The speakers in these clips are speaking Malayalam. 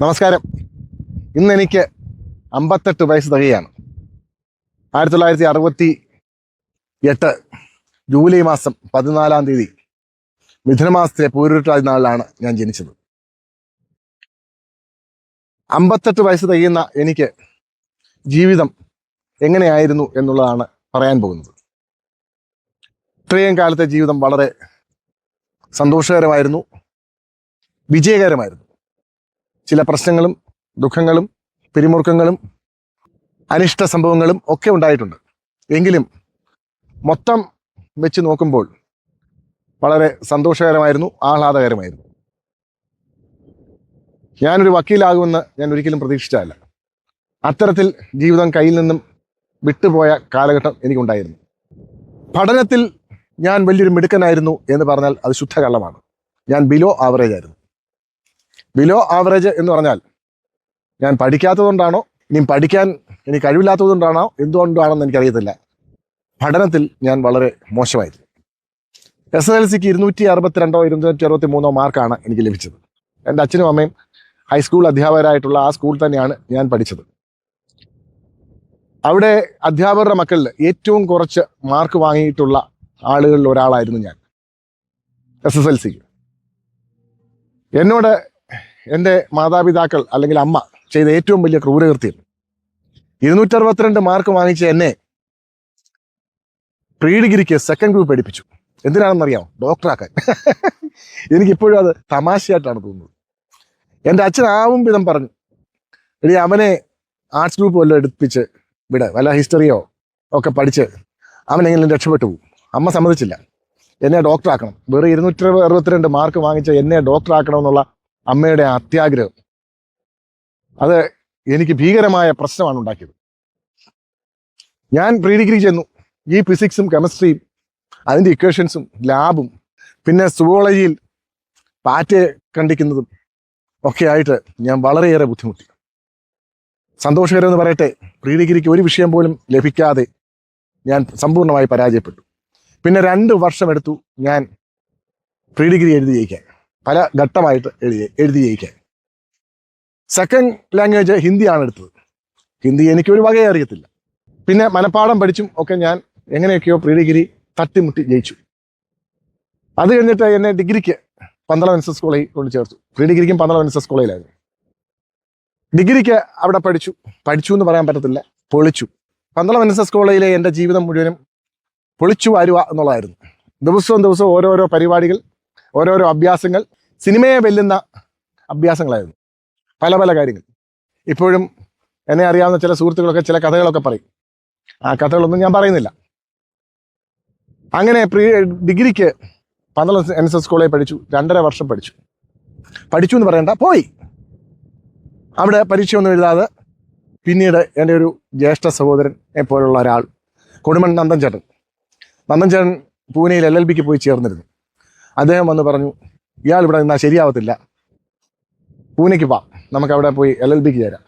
നമസ്കാരം. ഇന്ന് എനിക്ക് 58 വയസ്സ് തികയാണ്. 1968 ജൂലൈ മാസം 14-ാം തീയതി മിഥുനമാസത്തിലെ പൂരുരുട്ടാതി നാളിലാണ് ഞാൻ ജനിച്ചത്. 58 വയസ്സ് തികയുന്ന എനിക്ക് ജീവിതം എങ്ങനെയായിരുന്നു എന്നുള്ളതാണ് പറയാൻ പോകുന്നത്. ഇത്രയും കാലത്തെ ജീവിതം വളരെ സന്തോഷകരമായിരുന്നു, വിജയകരമായിരുന്നു. ചില പ്രശ്നങ്ങളും ദുഃഖങ്ങളും പിരിമുറുക്കങ്ങളും അനിഷ്ട സംഭവങ്ങളും ഒക്കെ ഉണ്ടായിട്ടുണ്ട്. എങ്കിലും മൊത്തം വെച്ച് നോക്കുമ്പോൾ വളരെ സന്തോഷകരമായിരുന്നു, ആഹ്ലാദകരമായിരുന്നു. ഞാനൊരു വക്കീലാകുമെന്ന് ഞാൻ ഒരിക്കലും പ്രതീക്ഷിച്ചതല്ല. അത്തരത്തിൽ ജീവിതം കയ്യിൽ നിന്നും വിട്ടുപോയ കാലഘട്ടം എനിക്കുണ്ടായിരുന്നു. പഠനത്തിൽ ഞാൻ വലിയൊരു മിടുക്കനായിരുന്നു എന്ന് പറഞ്ഞാൽ അത് ശുദ്ധ കള്ളമാണ്. ഞാൻ ബിലോ ആവറേജ് ആയിരുന്നു. ബിലോ ആവറേജ് എന്ന് പറഞ്ഞാൽ ഞാൻ പഠിക്കാത്തതുകൊണ്ടാണോ ഇനി പഠിക്കാൻ എനിക്ക് കഴിവില്ലാത്തതുകൊണ്ടാണോ എന്തുകൊണ്ടാണെന്ന് എനിക്കറിയത്തില്ല, പഠനത്തിൽ ഞാൻ വളരെ മോശമായിരുന്നു. SSLCക്ക് 262 263 മാർക്കാണ് എനിക്ക് ലഭിച്ചത്. എൻ്റെ അച്ഛനും അമ്മയും ഹൈസ്കൂൾ അധ്യാപകരായിട്ടുള്ള ആ സ്കൂൾ തന്നെയാണ് ഞാൻ പഠിച്ചത്. അവിടെ അധ്യാപകരുടെ മക്കളിൽ ഏറ്റവും കുറച്ച് മാർക്ക് വാങ്ങിയിട്ടുള്ള ആളുകളിൽ ഒരാളായിരുന്നു ഞാൻ. SSLCക്ക് എന്നോട് എൻ്റെ മാതാപിതാക്കൾ അല്ലെങ്കിൽ അമ്മ ചെയ്ത ഏറ്റവും വലിയ ക്രൂരകൃത്യം 262 മാർക്ക് വാങ്ങിച്ച എന്നെ പ്രീ ഡിഗ്രിക്ക് സെക്കൻഡ് ഗ്രൂപ്പ് പഠിപ്പിച്ചു. എന്തിനാണെന്നറിയാമോ? ഡോക്ടറാക്കാൻ. എനിക്കിപ്പോഴും അത് തമാശയായിട്ടാണ് തോന്നുന്നത്. എൻ്റെ അച്ഛൻ ആവും വിധം പറഞ്ഞു, എടി അവനെ ആർട്സ് ഗ്രൂപ്പ് വല്ലതും എടുപ്പിച്ച് വിട്, വല്ല ഹിസ്റ്ററിയോ ഒക്കെ പഠിച്ച് അവനെങ്കിലും രക്ഷപ്പെട്ടു പോകും. അമ്മ സമ്മതിച്ചില്ല, എന്നെ ഡോക്ടറാക്കണം. വെറും 262 മാർക്ക് വാങ്ങിച്ച എന്നെ ഡോക്ടറാക്കണമെന്നുള്ള അമ്മയുടെ അത്യാഗ്രഹം അത് എനിക്ക് ഭീകരമായ പ്രശ്നമാണ് ഉണ്ടാക്കിയത്. ഞാൻ പ്രീ ഡിഗ്രി ചെന്നു. ഈ ഫിസിക്സും കെമിസ്ട്രിയും അതിൻ്റെ ഇക്വേഷൻസും ലാബും പിന്നെ സുവോളജിയിൽ പാറ്റ് കണ്ടിക്കുന്നതും ഒക്കെ ആയിട്ട് ഞാൻ വളരെയേറെ ബുദ്ധിമുട്ടി. സന്തോഷകരമെന്ന് പറയട്ടെ, പ്രീ ഡിഗ്രിക്ക് ഒരു വിഷയം പോലും ലഭിക്കാതെ ഞാൻ സമ്പൂർണ്ണമായി പരാജയപ്പെട്ടു. പിന്നെ 2 വർഷമെടുത്തു ഞാൻ പ്രീ ഡിഗ്രി എഴുതി ജയിക്കാൻ, പല ഘട്ടമായിട്ട് എഴുതി ജയിക്കാൻ. സെക്കൻഡ് ലാംഗ്വേജ് ഹിന്ദിയാണ് എടുത്തത്. ഹിന്ദി എനിക്കൊരു വകയെ അറിയത്തില്ല. പിന്നെ മനപ്പാഠം പഠിച്ചും ഒക്കെ ഞാൻ എങ്ങനെയൊക്കെയോ പ്രീ ഡിഗ്രി തട്ടിമുട്ടി ജയിച്ചു. അത് കഴിഞ്ഞിട്ട് എന്നെ ഡിഗ്രിക്ക് പന്തളം NSS കോളേജിൽ കൊണ്ട് ചേർത്തു. പ്രീ ഡിഗ്രിക്കും പന്തളം NSS കോളേജിലായിരുന്നു. ഡിഗ്രിക്ക് അവിടെ പഠിച്ചു എന്ന് പറയാൻ പറ്റത്തില്ല, പൊളിച്ചു. പന്തളം NSS കോളേജിലെ എൻ്റെ ജീവിതം മുഴുവനും പൊളിച്ചു വാരുക എന്നുള്ളതായിരുന്നു. ദിവസവും ഓരോരോ പരിപാടികൾ, ഓരോരോ അഭ്യാസങ്ങൾ, സിനിമയെ വെല്ലുന്ന അഭ്യാസങ്ങളായിരുന്നു. പല പല കാര്യങ്ങൾ. ഇപ്പോഴും എന്നെ അറിയാവുന്ന ചില സുഹൃത്തുക്കളൊക്കെ ചില കഥകളൊക്കെ പറയും. ആ കഥകളൊന്നും ഞാൻ പറയുന്നില്ല. അങ്ങനെ ഡിഗ്രിക്ക് പന്തളം NSS കോളേജിൽ പഠിച്ചു. 2.5 വർഷം പഠിച്ചു എന്ന് പറയണ്ട, പോയി. അവിടെ പരീക്ഷയൊന്നും എഴുതാതെ പിന്നീട് എൻ്റെ ഒരു ജ്യേഷ്ഠ സഹോദരനെ പോലുള്ള ഒരാൾ, കൊടുമൺ നന്ദൻ ചേട്ടൻ പൂനെയിൽ LLBക്ക് പോയി ചേർന്നിരുന്നു. അദ്ദേഹം വന്ന് പറഞ്ഞു, ഇയാൾ ഇവിടെ നിന്നാൽ ശരിയാവത്തില്ല, പൂനെക്ക് വാ, നമുക്ക് അവിടെ പോയി LLBക്ക് ചേരാം.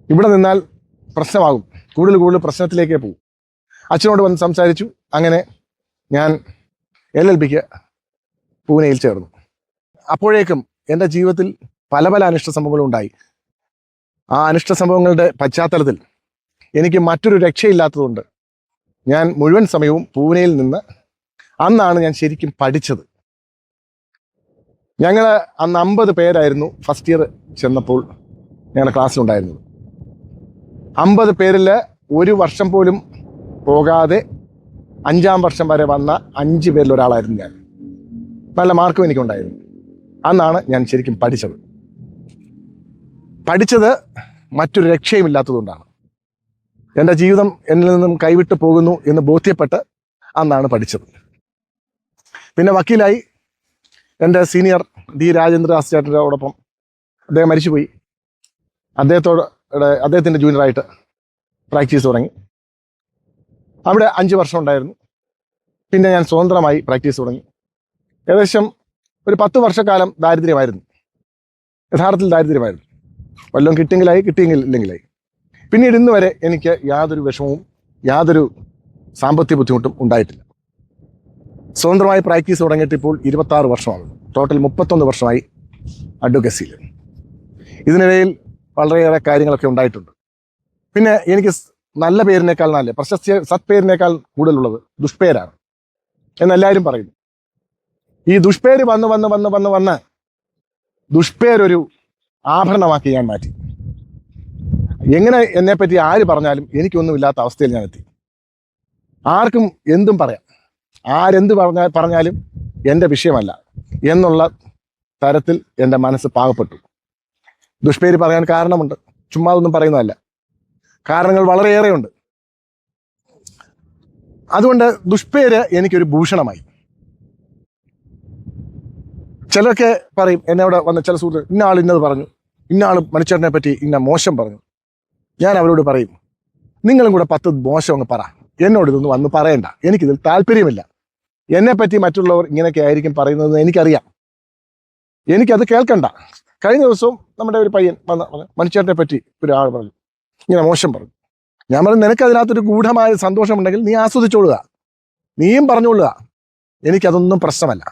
ഇവിടെ നിന്നാൽ പ്രശ്നമാകും, കൂടുതൽ പ്രശ്നത്തിലേക്കേ പോകും. അച്ഛനോട് വന്ന് സംസാരിച്ചു. അങ്ങനെ ഞാൻ LLBക്ക് പൂനെയിൽ ചേർന്നു. അപ്പോഴേക്കും എൻ്റെ ജീവിതത്തിൽ പല പല അനിഷ്ട സംഭവങ്ങളും ഉണ്ടായി. ആ അനിഷ്ട സംഭവങ്ങളുടെ പശ്ചാത്തലത്തിൽ എനിക്ക് മറ്റൊരു രക്ഷയില്ലാത്തതുകൊണ്ട് ഞാൻ മുഴുവൻ സമയവും പൂനെയിൽ നിന്ന് അന്നാണ് ഞാൻ ശരിക്കും പഠിച്ചത്. ഞങ്ങൾ അന്ന് 50 പേരായിരുന്നു ഫസ്റ്റ് ഇയർ ചെന്നപ്പോൾ ഞങ്ങളുടെ ക്ലാസ്സിലുണ്ടായിരുന്നത്. 50 പേരിൽ ഒരു വർഷം പോലും പോകാതെ 5-ാം വർഷം വരെ വന്ന 5 പേരിൽ ഒരാളായിരുന്നു ഞാൻ. നല്ല മാർക്കും എനിക്കുണ്ടായിരുന്നു. അന്നാണ് ഞാൻ ശരിക്കും പഠിച്ചത് മറ്റൊരു രക്ഷയുമില്ലാത്തതുകൊണ്ടാണ്. എൻ്റെ ജീവിതം എന്നിൽ നിന്നും കൈവിട്ട് പോകുന്നു എന്ന് ബോധ്യപ്പെട്ട് അന്നാണ് പഠിച്ചത്. പിന്നെ വക്കീലായി. എൻ്റെ സീനിയർ D രാജേന്ദ്രദാസ് ചേട്ടനോടൊപ്പം, അദ്ദേഹം മരിച്ചുപോയി, അദ്ദേഹത്തിൻ്റെ ജൂനിയറായിട്ട് പ്രാക്ടീസ് തുടങ്ങി. അവിടെ 5 വർഷം ഉണ്ടായിരുന്നു. പിന്നെ ഞാൻ സ്വതന്ത്രമായി പ്രാക്ടീസ് തുടങ്ങി. ഏകദേശം ഒരു 10 വർഷക്കാലം ദാരിദ്ര്യമായിരുന്നു. യഥാർത്ഥത്തിൽ ദാരിദ്ര്യമായിരുന്നു. വല്ലതും കിട്ടിയെങ്കിലായി, കിട്ടിയെങ്കിലില്ലെങ്കിലായി. പിന്നീട് ഇന്ന് വരെ എനിക്ക് യാതൊരു വിഷമവും യാതൊരു സാമ്പത്തിക ബുദ്ധിമുട്ടും ഉണ്ടായിട്ടില്ല. സ്വതന്ത്രമായി പ്രാക്ടീസ് തുടങ്ങിയിട്ട് ഇപ്പോൾ 26 വർഷമാണ്. ടോട്ടൽ 31 വർഷമായി അഡ്വക്കസിയിൽ. ഇതിനിടയിൽ വളരെയേറെ കാര്യങ്ങളൊക്കെ ഉണ്ടായിട്ടുണ്ട്. പിന്നെ എനിക്ക് നല്ല പേരിനേക്കാൾ നല്ല പ്രശസ്തി സത്പേരിനേക്കാൾ കൂടുതലുള്ളത് ദുഷ്പേരാണ് എന്നെല്ലാവരും പറയുന്നു. ഈ ദുഷ്പേര് വന്ന് ദുഷ്പേരൊരു ആഭരണമാക്കി ഞാൻ മാറ്റി. എങ്ങനെ എന്നെപ്പറ്റി ആര് പറഞ്ഞാലും എനിക്കൊന്നുമില്ലാത്ത അവസ്ഥയിൽ ഞാൻ എത്തി. ആർക്കും എന്തും പറയാം, ആരെന്ത് പറഞ്ഞാലും എൻ്റെ വിഷയമല്ല എന്നുള്ള തരത്തിൽ എൻ്റെ മനസ്സ് പാകപ്പെട്ടു. ദുഷ്പേര് പറയാൻ കാരണമുണ്ട്, ചുമ്മാ ഒന്നും പറയുന്നതല്ല, കാരണങ്ങൾ വളരെയേറെയുണ്ട്. അതുകൊണ്ട് ദുഷ്പേര് എനിക്കൊരു ഭൂഷണമായി. ചിലരൊക്കെ പറയും, എന്നോട് വന്ന ചില സുഹൃത്തുക്കൾ, ഇന്ന ആൾ ഇന്നത് പറഞ്ഞു, ഇന്ന ആൾ മണിച്ചേട്ടനെ പറ്റി ഇന്ന മോശം പറഞ്ഞു. ഞാൻ അവരോട് പറയും, നിങ്ങളും കൂടെ 10 മോശം അങ്ങ് പറ, എന്നോട് ഇതൊന്നും വന്ന് പറയണ്ട, എനിക്കിതിൽ താല്പര്യമില്ല. എന്നെപ്പറ്റി മറ്റുള്ളവർ ഇങ്ങനെയൊക്കെ ആയിരിക്കും പറയുന്നതെന്ന് എനിക്കറിയാം, എനിക്കത് കേൾക്കണ്ട. കഴിഞ്ഞ ദിവസവും നമ്മുടെ ഒരു പയ്യൻ മണിച്ചേട്ടനെ പറ്റി ഒരാൾ പറഞ്ഞു, ഇങ്ങനെ മോശം പറഞ്ഞു. ഞാൻ പറഞ്ഞു, നിനക്ക് അതിനകത്തൊരു ഗൂഢമായ സന്തോഷമുണ്ടെങ്കിൽ നീ ആസ്വദിച്ചോളുക, നീയും പറഞ്ഞോളുക, എനിക്കതൊന്നും പ്രശ്നമല്ല.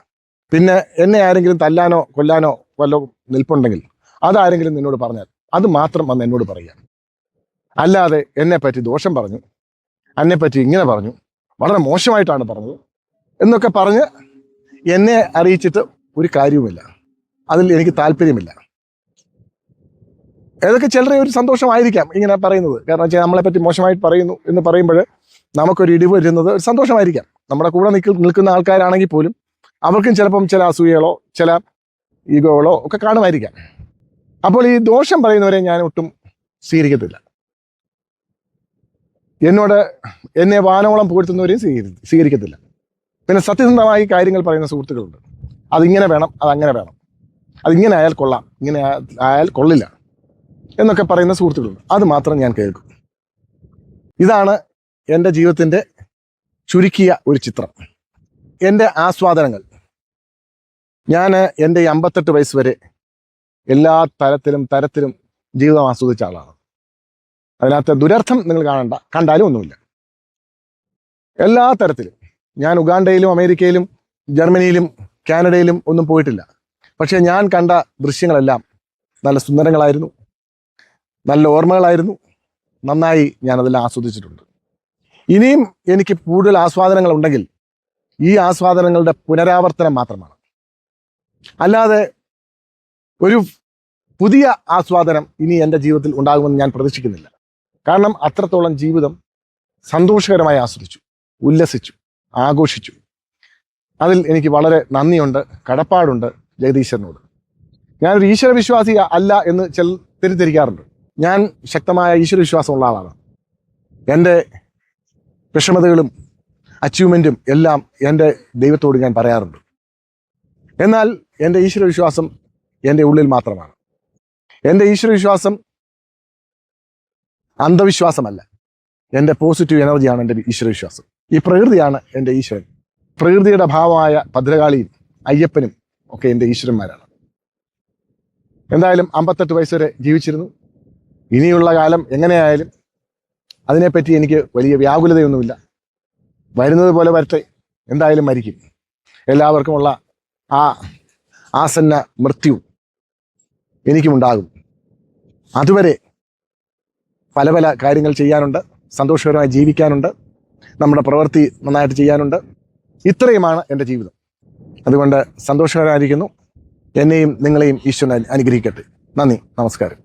പിന്നെ എന്നെ ആരെങ്കിലും തല്ലാനോ കൊല്ലാനോ വല്ലോ നിൽപ്പുണ്ടെങ്കിൽ അതാരെങ്കിലും നിന്നോട് പറഞ്ഞാൽ അത് മാത്രം വന്ന് എന്നോട് പറയുക. അല്ലാതെ എന്നെപ്പറ്റി ദോഷം പറഞ്ഞു, എന്നെപ്പറ്റി ഇങ്ങനെ പറഞ്ഞു, വളരെ മോശമായിട്ടാണ് പറഞ്ഞത് എന്നൊക്കെ പറഞ്ഞ് എന്നെ അറിയിച്ചിട്ട് ഒരു കാര്യവുമില്ല. അതിൽ എനിക്ക് താല്പര്യമില്ല. ഏതൊക്കെ ചിലരെ ഒരു സന്തോഷമായിരിക്കാം ഇങ്ങനെ പറയുന്നത്. കാരണം വെച്ചാൽ നമ്മളെപ്പറ്റി മോശമായിട്ട് പറയുന്നു എന്ന് പറയുമ്പോൾ നമുക്കൊരു ഇടിവ് വരുന്നത് ഒരു സന്തോഷമായിരിക്കാം. നമ്മുടെ കൂടെ നിൽക്കുന്ന ആൾക്കാരാണെങ്കിൽ പോലും അവർക്കും ചിലപ്പം ചില അസൂയകളോ ചില ഈഗോകളോ ഒക്കെ കാണുമായിരിക്കാം. അപ്പോൾ ഈ ദോഷം പറയുന്നവരെ ഞാൻ ഒട്ടും സ്വീകരിക്കത്തില്ല. എന്നെ വാനോളം പുകഴ്ത്തുന്നവരെയും സ്വീകരിക്കത്തില്ല. പിന്നെ സത്യസന്ധമായി കാര്യങ്ങൾ പറയുന്ന സുഹൃത്തുക്കളുണ്ട്. അതിങ്ങനെ വേണം, അതങ്ങനെ വേണം, അതിങ്ങനെ ആയാൽ കൊള്ളാം, ഇങ്ങനെ ആയാൽ കൊള്ളില്ല എന്നൊക്കെ പറയുന്ന സുഹൃത്തുക്കളുണ്ട്. അത് മാത്രം ഞാൻ കേൾക്കും. ഇതാണ് എൻ്റെ ജീവിതത്തിൻ്റെ ചുരുക്കിയ ഒരു ചിത്രം. എൻ്റെ ആസ്വാദനങ്ങൾ, ഞാൻ എൻ്റെ 58 വയസ്സ് വരെ എല്ലാ തരത്തിലും ജീവിതം ആസ്വദിച്ച ആളാണ്. അതിനകത്ത് ദുരർത്ഥം നിങ്ങൾ കണ്ടാലും ഒന്നുമില്ല. എല്ലാ തരത്തിലും ഞാൻ ഉഗാണ്ടയിലും അമേരിക്കയിലും ജർമ്മനിയിലും കാനഡയിലും ഒന്നും പോയിട്ടില്ല. പക്ഷേ ഞാൻ കണ്ട ദൃശ്യങ്ങളെല്ലാം നല്ല സുന്ദരങ്ങളായിരുന്നു, നല്ല ഓർമ്മകളായിരുന്നു. നന്നായി ഞാനതെല്ലാം ആസ്വദിച്ചിട്ടുണ്ട്. ഇനിയും എനിക്ക് കൂടുതൽ ആസ്വാദനങ്ങൾ ഉണ്ടെങ്കിൽ ഈ ആസ്വാദനങ്ങളുടെ പുനരാവർത്തനം മാത്രമാണ്. അല്ലാതെ ഒരു പുതിയ ആസ്വാദനം ഇനി എൻ്റെ ജീവിതത്തിൽ ഉണ്ടാകുമെന്ന് ഞാൻ പ്രതീക്ഷിക്കുന്നില്ല. കാരണം അത്രത്തോളം ജീവിതം സന്തോഷകരമായി ആസ്വദിച്ചു, ഉല്ലസിച്ചു, ആഘോഷിച്ചു. അതിൽ എനിക്ക് വളരെ നന്ദിയുണ്ട്, കടപ്പാടുണ്ട് ജഗദീശ്വരനോട്. ഞാനൊരു ഈശ്വരവിശ്വാസി അല്ല എന്ന് തെറ്റിദ്ധരിക്കാറുണ്ട്. ഞാൻ ശക്തമായ ഈശ്വരവിശ്വാസമുള്ള ആളാണ്. എൻ്റെ വിഷമതകളും അച്ചീവ്മെൻറ്റും എല്ലാം എൻ്റെ ദൈവത്തോട് ഞാൻ പറയാറുണ്ട്. എന്നാൽ എൻ്റെ ഈശ്വരവിശ്വാസം എൻ്റെ ഉള്ളിൽ മാത്രമാണ്. എൻ്റെ ഈശ്വരവിശ്വാസം അന്ധവിശ്വാസമല്ല. എൻ്റെ പോസിറ്റീവ് എനർജിയാണ് എൻ്റെ ഈശ്വരവിശ്വാസം. ഈ പ്രകൃതിയാണ് എൻ്റെ ഈശ്വരൻ. പ്രകൃതിയുടെ ഭാവമായ ഭദ്രകാളിയും അയ്യപ്പനും ഒക്കെ എൻ്റെ ഈശ്വരന്മാരാണ്. എന്തായാലും 58 വയസ്സ് വരെ ജീവിച്ചിരുന്നു. ഇനിയുള്ള കാലം എങ്ങനെയായാലും അതിനെപ്പറ്റി എനിക്ക് വലിയ വ്യാകുലതയൊന്നുമില്ല. വരുന്നത് പോലെ വരട്ടെ, എന്തായാലും മരിക്കും. എല്ലാവർക്കുമുള്ള ആ ആസന്ന മൃത്യു എനിക്കുമുണ്ടാകും. അതുവരെ പല പല കാര്യങ്ങൾ ചെയ്യാനുണ്ട്, സന്തോഷകരമായി ജീവിക്കാനുണ്ട്, നമ്മുടെ പ്രവൃത്തി നന്നായിട്ട് ചെയ്യാനുണ്ട്. ഇത്രയുമാണ് എൻ്റെ ജീവിതം. അതുകൊണ്ട് സന്തോഷകരമായിരിക്കുന്നു. എന്നെയും നിങ്ങളെയും ഈശ്വരൻ അനുഗ്രഹിക്കട്ടെ. നന്ദി, നമസ്കാരം.